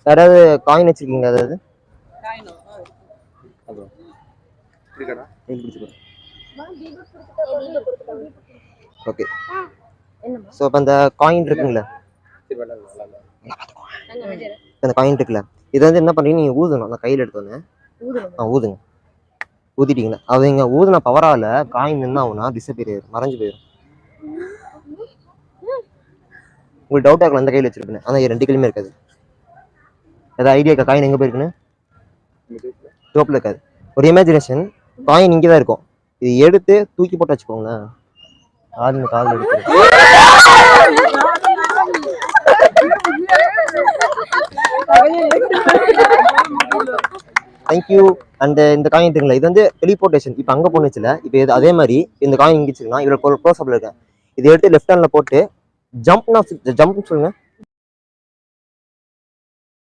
யாராவது காயின் வச்சிருக்கீங்க? அதாவது ஓகே. ஸோ இப்போ அந்த காயின் இருக்குங்களா, அந்த காயின் இருக்குல்ல, இதை வந்து என்ன பண்ணுறீங்க, நீங்கள் ஊதணும். அந்த கையில் எடுத்தோன்னே ஊதுங்க. ஊதிட்டீங்களா? அது இங்கே ஊதுன பவரால் காயின் என்ன ஆகுனா டிஸப்பியர் ஆயிடும், மறைஞ்சு போயிடும். உங்களுக்கு டவுட்டாக இருக்கலாம் அந்த கையில் வச்சிருப்பேன், ஆனால் 2 கையிலுமே இருக்காது. ஏதாவது ஐடியா இருக்கா காயின் எங்கே போயிருக்குன்னு? டோப்பில் இருக்காது. ஒரு இமேஜினேஷன், காயின் இங்கே தான் இருக்கும். இது எடுத்து தூக்கி போட்டு வச்சுக்கோங்களேன். கால் எடுத்து தேங்க்யூ. அண்ட் இந்த காயின் இருக்குங்களா, இது வந்து டெலிபோர்டேஷன். இப்போ அங்கே போனுச்சுல, இப்போ இது அதே மாதிரி இந்த காயின் இங்கிச்சுன்னா இதில் க்ளோஸ் அப்ல இருக்கேன். இதை எடுத்து லெஃப்ட் ஹேண்டில் போட்டு ஜம்ப்னு சொல்லுங்க.